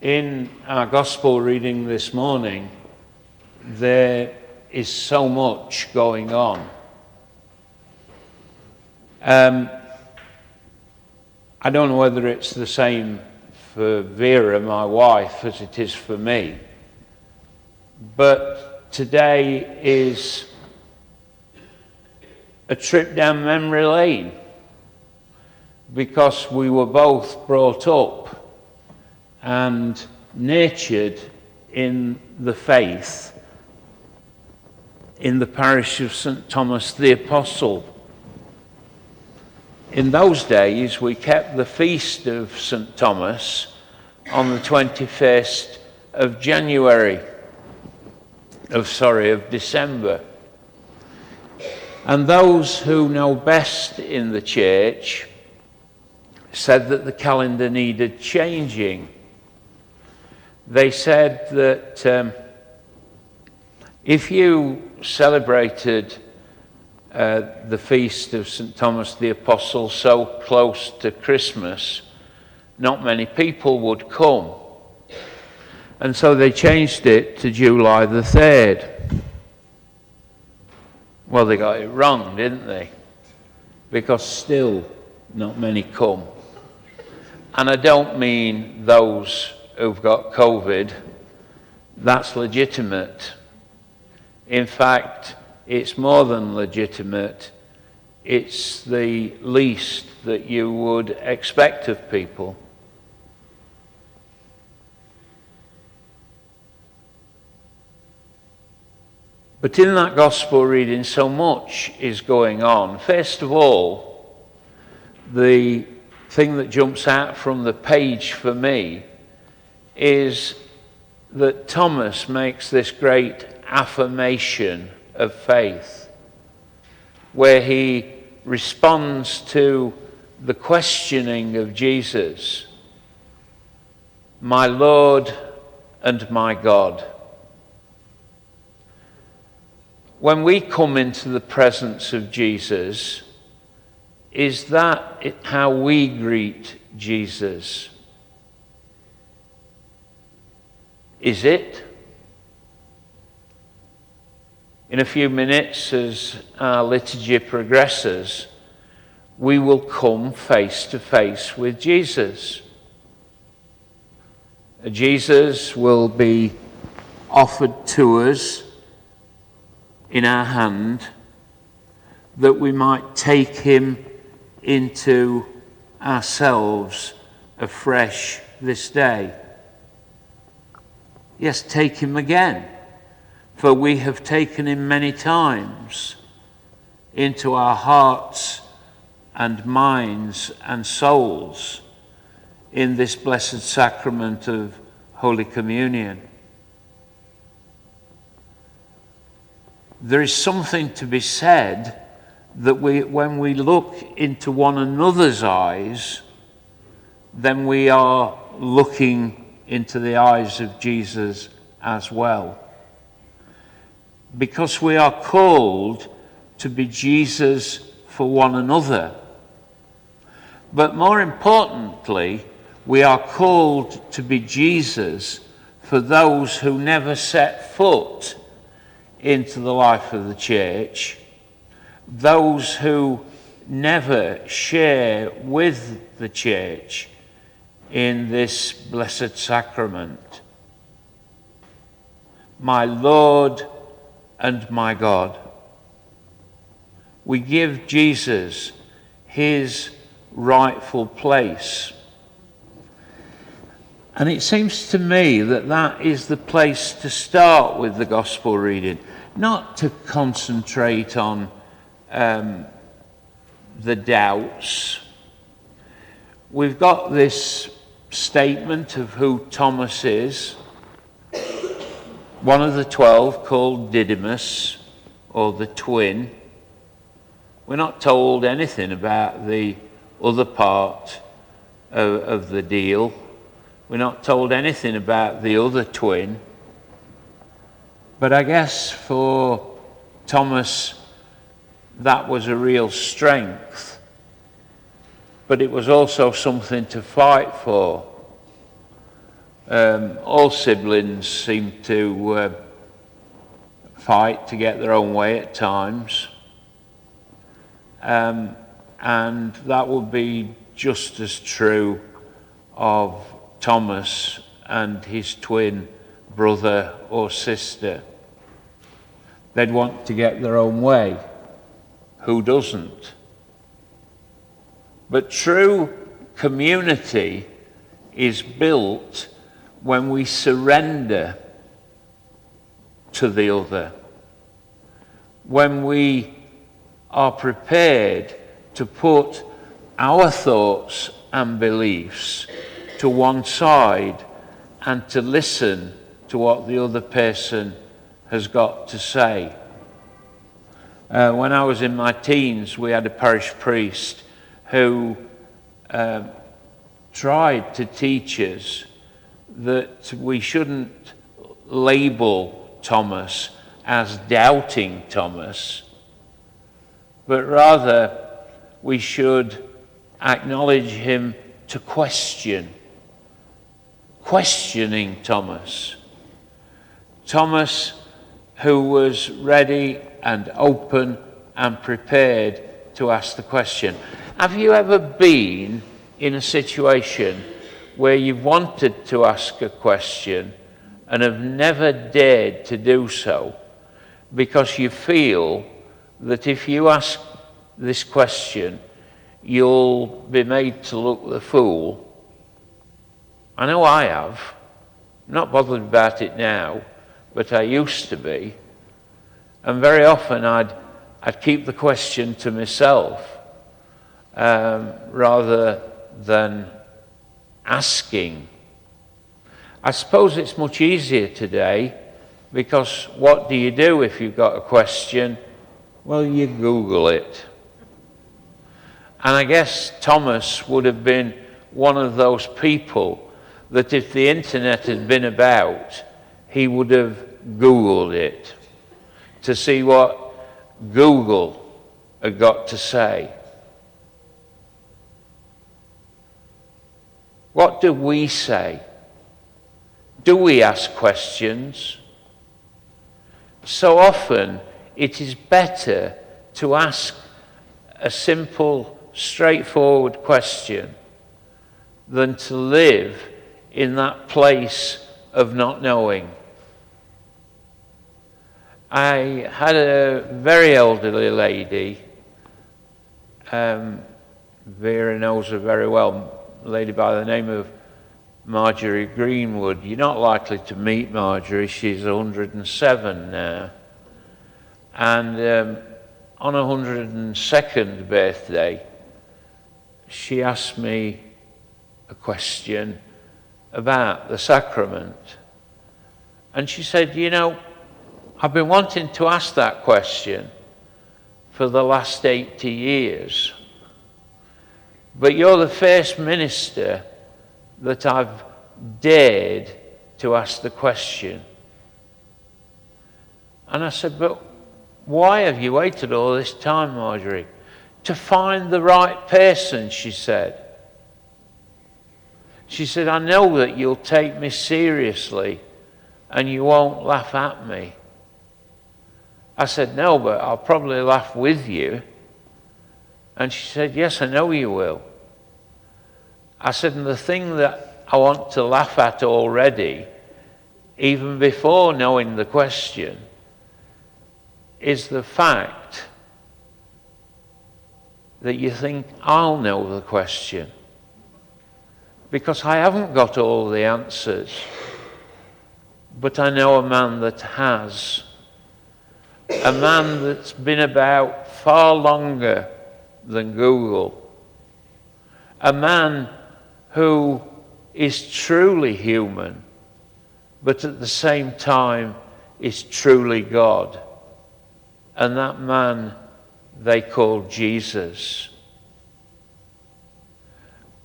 In our gospel reading this morning, there is so much going on. I don't know whether it's the same for Vera, my wife, as it is for me, but today is a trip down memory lane because we were both brought up and nurtured in the faith in the parish of St. Thomas the Apostle. In those days, we kept the feast of St. Thomas on the 21st of December. And those who know best in the church said that the calendar needed changing. They said that if you celebrated the feast of St. Thomas the Apostle so close to Christmas, not many people would come. And so they changed it to July the 3rd. Well, they got it wrong, didn't they? Because still not many come. And I don't mean those who've got COVID. That's legitimate. In fact, it's more than legitimate. It's the least that you would expect of people. But in that gospel reading, so much is going on. First of all, the thing that jumps out from the page for me is that Thomas makes this great affirmation of faith, where he responds to the questioning of Jesus, "My Lord and my God." When we come into the presence of Jesus, is that how we greet Jesus? Is it? In a few minutes, as our liturgy progresses, we will come face to face with Jesus. Jesus will be offered to us in our hand that we might take him into ourselves afresh this day. Yes, take him again, for we have taken him many times into our hearts and minds and souls in this blessed sacrament of Holy Communion. There is something to be said that when we look into one another's eyes, then we are looking into the eyes of Jesus as well. Because we are called to be Jesus for one another. But more importantly, we are called to be Jesus for those who never set foot into the life of the church, those who never share with the church in this blessed sacrament. My Lord and my God. We give Jesus his rightful place. And it seems to me that that is the place to start with the gospel reading, not to concentrate on the doubts. We've got this statement of who Thomas is, one of the 12 called Didymus, or the twin. We're not told anything about the other part of the deal. We're not told anything about the other twin. But I guess for Thomas, that was a real strength. But it was also something to fight for. All siblings seem to fight to get their own way at times. And that would be just as true of Thomas and his twin brother or sister. They'd want to get their own way. Who doesn't? But true community is built when we surrender to the other, when we are prepared to put our thoughts and beliefs to one side and to listen to what the other person has got to say. When I was in my teens, we had a parish priest who tried to teach us that we shouldn't label Thomas as doubting Thomas, but rather we should acknowledge him to questioning Thomas. Thomas, who was ready and open and prepared to ask the question. Have you ever been in a situation where you've wanted to ask a question and have never dared to do so because you feel that if you ask this question, you'll be made to look the fool? I know I have. I'm not bothered about it now, but I used to be. And very often I'd keep the question to myself rather than asking. I suppose it's much easier today, because what do you do if you've got a question? Well, you Google it. And I guess Thomas would have been one of those people that if the internet had been about, he would have Googled it to see what Google had got to say. What do we say? Do we ask questions? So often it is better to ask a simple, straightforward question than to live in that place of not knowing. I had a very elderly lady, Vera knows her very well, a lady by the name of Marjorie Greenwood. You're not likely to meet Marjorie, she's 107 now. And on her 102nd birthday, she asked me a question about the sacrament. And she said, you know, I've been wanting to ask that question for the last 80 years. But you're the first minister that I've dared to ask the question. And I said, but why have you waited all this time, Marjorie? To find the right person, she said. She said, I know that you'll take me seriously and you won't laugh at me. I said, no, but I'll probably laugh with you. And she said, yes, I know you will. I said, and the thing that I want to laugh at already, even before knowing the question, is the fact that you think I'll know the question. Because I haven't got all the answers, but I know a man that has. A man that's been about far longer than Google. A man who is truly human, but at the same time is truly God. And that man they call Jesus.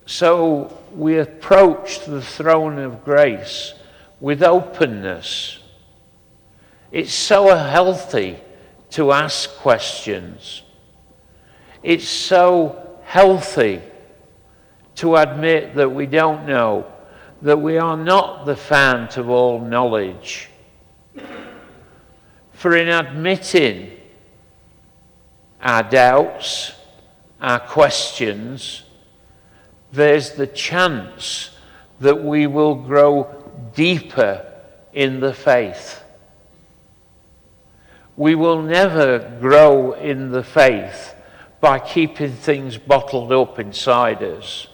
So we approach the throne of grace with openness. It's so healthy to ask questions. It's so healthy to admit that we don't know, that we are not the fount of all knowledge. For in admitting our doubts, our questions, there's the chance that we will grow deeper in the faith. We will never grow in the faith by keeping things bottled up inside us.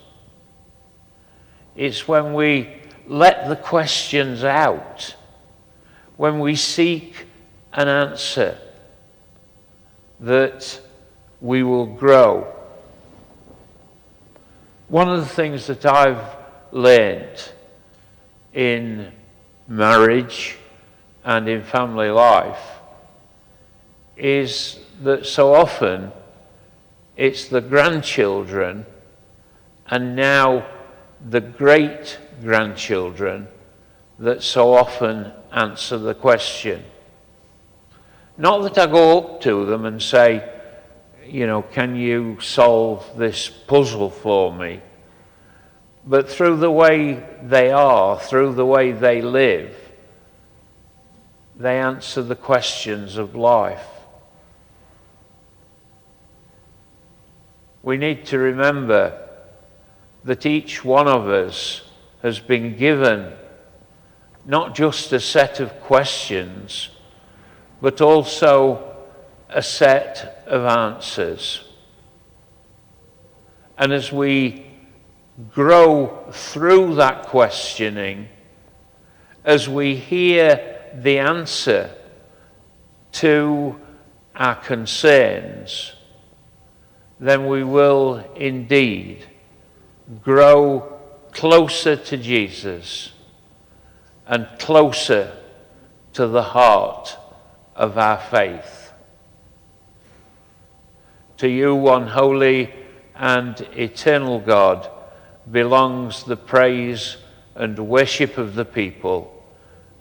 It's when we let the questions out, when we seek an answer, that we will grow. One of the things that I've learned in marriage and in family life is that so often it's the grandchildren and now the great-grandchildren that so often answer the question. Not that I go up to them and say, can you solve this puzzle for me? But through the way they are, through the way they live, they answer the questions of life. We need to remember that each one of us has been given not just a set of questions, but also a set of answers. And as we grow through that questioning, as we hear the answer to our concerns, then we will indeed grow closer to Jesus and closer to the heart of our faith. To you, one holy and eternal God, belongs the praise and worship of the people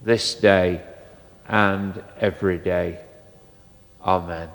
this day and every day. Amen.